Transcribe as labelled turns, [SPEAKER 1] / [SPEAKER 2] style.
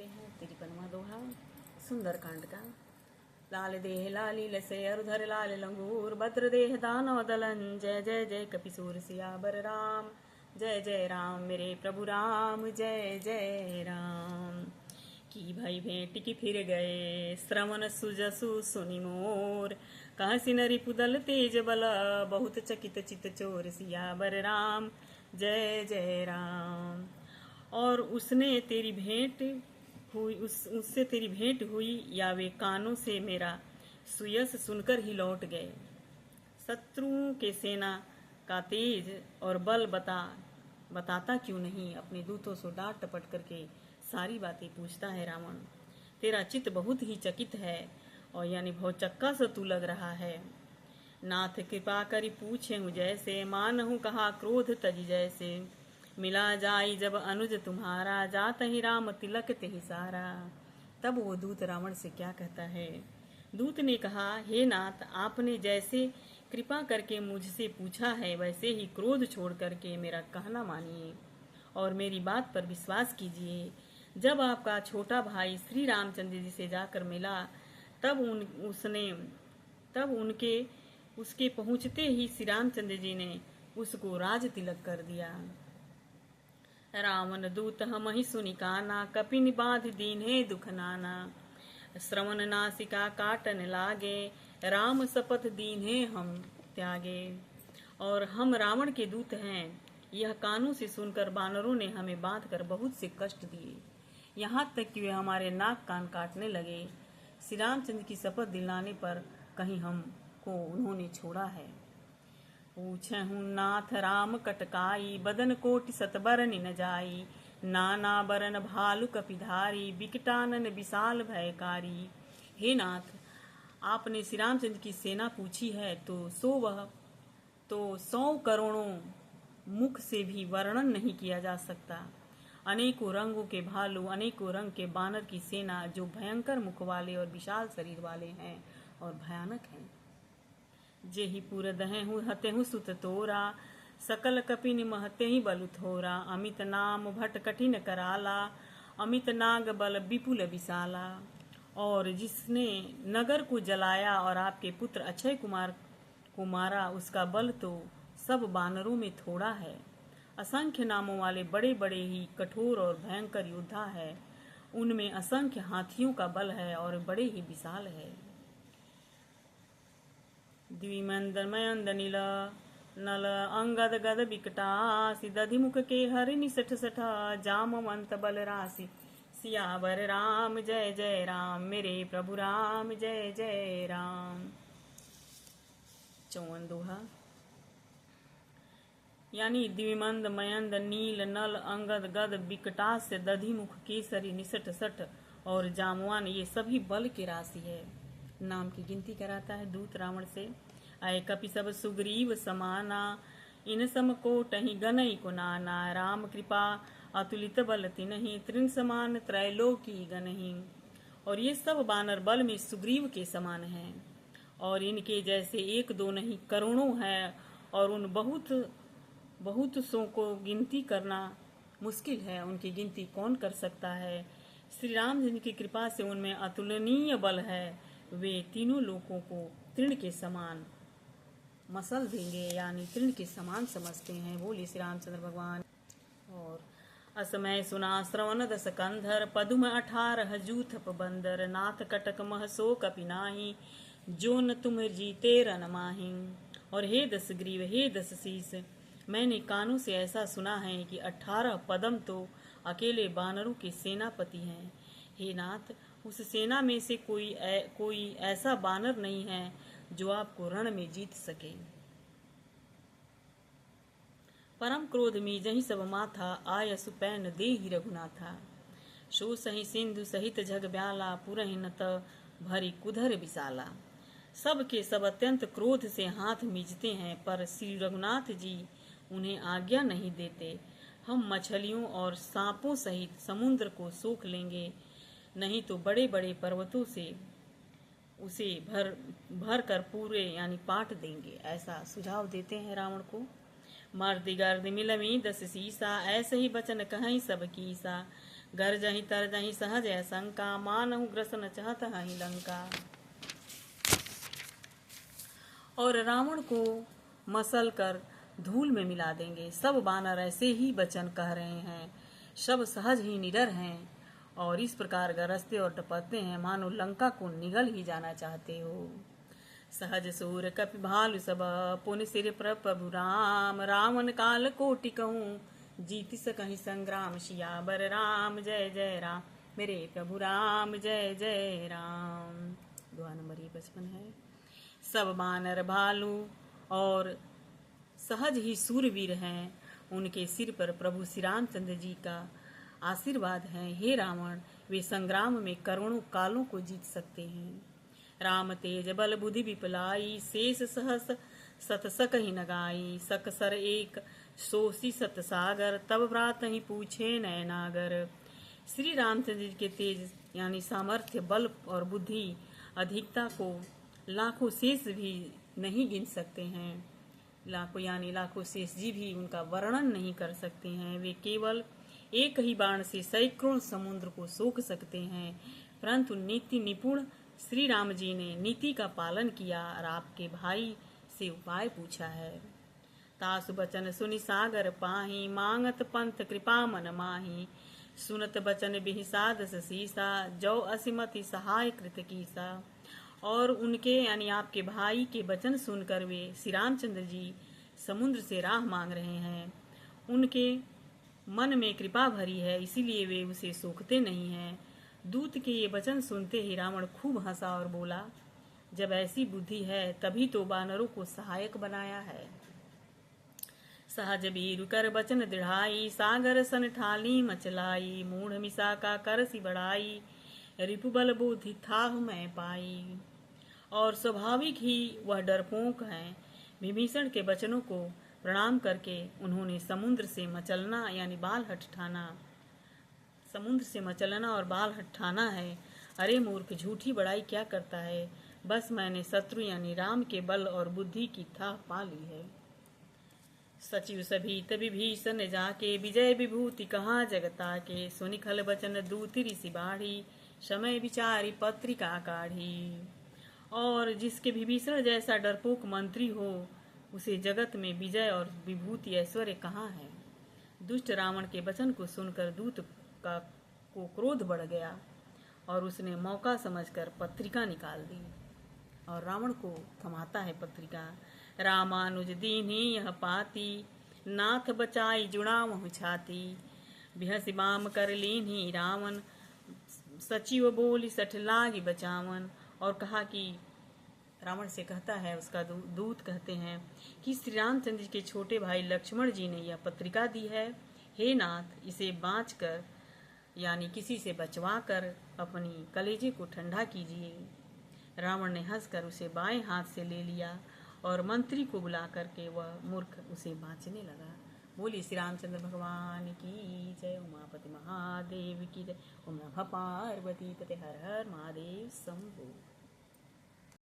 [SPEAKER 1] हैं 53वां दोहा सुंदरकांड का। लाल देह लाली लसे अरुधर लाल लंगूर भद्र देह दानव दलन जय जय जय कपिसूर सियावर राम जय जय राम मेरे प्रभु राम जय जय राम। की भाई भेंट की फिर गए श्रवण सुजसु सुनि मोर कहाँ सिनरी पुदल तेज बल बहुत चकित चित चोर सियावर राम जय जय राम। और उसने तेरी भेंट हुई उससे तेरी भेंट हुई या वे कानों से मेरा सुयस सुनकर ही लौट गए। शत्रुओं के सेना का तेज और बल बताता क्यों नहीं, अपने दूतों से डांट टपट करके सारी बातें पूछता है रावण। तेरा चित्त बहुत ही चकित है और यानी भौचक्का सा तू लग रहा है। नाथ कृपा करी पूछे हूँ जैसे मानहूँ कहा क्रोध तजी जैसे मिला जाई जब अनुज तुम्हारा जात ही राम तिलक ते ही सारा। तब वो दूत रावण से क्या कहता है। दूत ने कहा, हे नाथ, आपने जैसे कृपा करके मुझसे पूछा है वैसे ही क्रोध छोड़ करके मेरा कहना मानिए और मेरी बात पर विश्वास कीजिए। जब आपका छोटा भाई श्री रामचंद्र जी से जाकर मिला तब उसके पहुंचते ही श्री रामचंद्र जी ने उसको राज तिलक कर दिया। रावण दूत हम ही सुनि काना कपिन बाध दीन्हे दुख नाना। श्रवण नासिका काटन लागे राम शपथ दीन्हे हम त्यागे। और हम रावण के दूत हैं, यह कानों से सुनकर बानरों ने हमें बांध कर बहुत से कष्ट दिए, यहाँ तक कि वे हमारे नाक कान काटने लगे। श्री रामचंद्र की शपथ दिलाने पर कहीं हमको उन्होंने छोड़ा है। पूछहूँ नाथ राम कटकाई बदन कोटि सतबरन न जाई। नाना बरन भालु कपिधारी विकटानन विशाल भयकारी। हे नाथ, आपने श्री रामचंद्र की सेना पूछी है तो 100 करोड़ों मुख से भी वर्णन नहीं किया जा सकता। अनेकों रंगों के भालू, अनेकों रंग के बानर की सेना जो भयंकर मुख वाले और विशाल शरीर वाले हैं और भयानक हैं। जेहि पुर दहेहु हतेहु सुत तोरा सकल कपिन महते ही बलु थोरा। अमित नाम भट कठिन कराला अमित नाग बल विपुल विशाला। और जिसने नगर को जलाया और आपके पुत्र अक्षय कुमार को मारा उसका बल तो सब बानरों में थोड़ा है। असंख्य नामों वाले बड़े बड़े ही कठोर और भयंकर योद्धा है, उनमें असंख्य हाथियों का बल है और बड़े ही विशाल है। द्विमंद मयंद नील नल अंगद गद विकटा दधि मुख के हरि निसठ सठा जामवंत बल राशि। सियावर राम जय जय राम मेरे प्रभु राम जय जय राम। 54 दोहा यानी द्विमंद मयंद नील नल अंगद गद विकटास्य दधि मुख केसरी निसठ सठ और जामवान, ये सभी बल की राशि है। नाम की गिनती कराता है दूत रावण से। आय कपि सब सुग्रीव समाना इन सम कोटहि गनई को नाना। राम कृपा अतुलित बल तिनहि तृण समान त्रैलोकी गनहि। और ये सब बानर बल में सुग्रीव के समान हैं और इनके जैसे एक दो नहीं करोड़ों हैं और उन बहुत सो को गिनती करना मुश्किल है। उनकी गिनती कौन कर सकता है। श्री राम जी की कृपा से उनमें अतुलनीय बल है। वे तीनों लोगों को तृण के समान मसल देंगे, यानी तृण के समान समझते हैं। बोले श्री रामचंद्र भगवान। और असमय सुना श्रवण दस कंधर पदुम 18 जूथप बंदर। नाथ कटक मह सो कपि नाही जो न तुम जीते रन माही। और हे 10 ग्रीव, हे 10 शीस, मैंने कानों से ऐसा सुना है कि 18 पदम तो अकेले बानरों के सेनापति हैं। हे नाथ, उस सेना में से कोई ऐसा बानर नहीं है जो आपको रण में जीत सके। परम क्रोध में जही सब माथा आय सुपैन दे ही रघुनाथा। शो सही सिंधु सहित जग ब्याला पुरहि न त भरी कुधर विशाला। सब के सब अत्यंत क्रोध से हाथ मीचते हैं पर श्री रघुनाथ जी उन्हें आज्ञा नहीं देते। हम मछलियों और सांपों सहित समुद्र को सोख लेंगे, नहीं तो बड़े बड़े पर्वतों से उसे भर कर पूरे यानी पाट देंगे। ऐसा सुझाव देते हैं रावण को। मर्द गर्द मिलमी 10 शीसा ऐसे ही वचन कहीं सब कीसा। गर्जहि तरजहि सहज शंका, मानहु ग्रसन चहत हहि लंका। और रावण को मसल कर धूल में मिला देंगे। सब बानर ऐसे ही वचन कह रहे हैं, सब सहज ही निडर हैं और इस प्रकार गरजते और टपकते हैं मानो लंका को निगल ही जाना चाहते हो। सहज सूर कपि भालु सब, पुनि सिर प्रभु राम। रावण काल कोटि कहूँ, जीति सकहि संग्राम। सियावर राम जय जय राम, मेरे प्रभु राम जय जय राम। दुआ नंबर 55 है। सब बानर भालू और सहज ही सूरवीर हैं, उनके सिर पर प्रभु श्री रामचंद्र जी का आशीर्वाद है। हे रावण, वे संग्राम में करोड़ों कालों को जीत सकते हैं। राम तेज बल बुद्धि विपलाई, शेष सहस सत सकहि नगाई। सकसर एक सोसी सत सागर, तब व्रात ही पूछे नयनागर। श्री रामचंद्र जी के तेज यानी सामर्थ्य, बल और बुद्धि अधिकता को लाखों शेष भी नहीं गिन सकते हैं। लाखों यानी लाखों शेष जी भी उनका वर्णन नहीं कर सकते हैं। वे केवल एक ही बाण से सैकड़ों समुद्र को सोख सकते हैं। परंतु नीति निपुण श्री राम जी ने नीति का पालन किया और आपके भाई से उपाय पूछा है। तासु बचन सुनि सागर पाही, मांगत पंथ कृपा मन माही। सुनत बचन बिहि साधस सीसा, जो असिमति सहाय कृत कीसा। और उनके यानी आपके भाई के वचन सुनकर वे श्री रामचंद्र जी समुद्र से राह मांग रहे हैं। उनके मन में कृपा भरी है, इसीलिए वे उसे सोखते नहीं हैं। दूत के ये वचन सुनते ही रावण खूब हंसा और बोला, जब ऐसी बुद्धि है तभी तो वानरों को सहायक बनाया है। सहज बीरु कर बचन दृढ़ाई, सागर सन ठाली मचलाई। मूढ़ मिसा का करसी बढ़ाई, रिपुबल बुद्धि थाह मैं पाई। और स्वाभाविक ही वह डरपोक हैं। विभीषण के वचनों को प्रणाम करके उन्होंने समुद्र से मचलना यानी बाल हटठाना, समुद्र से मचलना और बाल हटठाना है। अरे मूर्ख, झूठी बड़ाई क्या करता है। बस मैंने शत्रु यानी राम के बल और बुद्धि की थाह पा ली है। सचिव सभीत विभीषण जाके, विजय विभूति कहाँ जगता के। सुनि खल बचन दूत ऋषि बाढ़ी, समय विचारी पत्रिका काढ़ी। और जिसके विभीषण जैसा डरपोक मंत्री हो, उसे जगत में विजय और विभूति ऐश्वर्य कहाँ है। दुष्ट रावण के वचन को सुनकर दूत को क्रोध बढ़ गया और उसने मौका समझकर पत्रिका निकाल दी और रावण को थमाता है पत्रिका। रामानुज दीन्ही यह पाती, नाथ बचाई जुड़ावहु छाती। बिहसि बाम कर लीन्ही रावण, सचिव बोली सठ लागी बचावन। और कहा कि रावण से कहता है, उसका दूत कहते हैं कि श्री रामचंद्र जी के छोटे भाई लक्ष्मण जी ने यह पत्रिका दी है। हे नाथ, इसे बाँच कर यानी किसी से बचवा कर अपनी कलेजे को ठंडा कीजिए। रावण ने हंसकर उसे बाएं हाथ से ले लिया और मंत्री को बुला करके वह मूर्ख उसे बाँचने लगा। बोली श्री रामचंद्र भगवान की जय। उमापति महादेव की जय। ओम नमः पार्वती पते हर हर महादेव शंभो।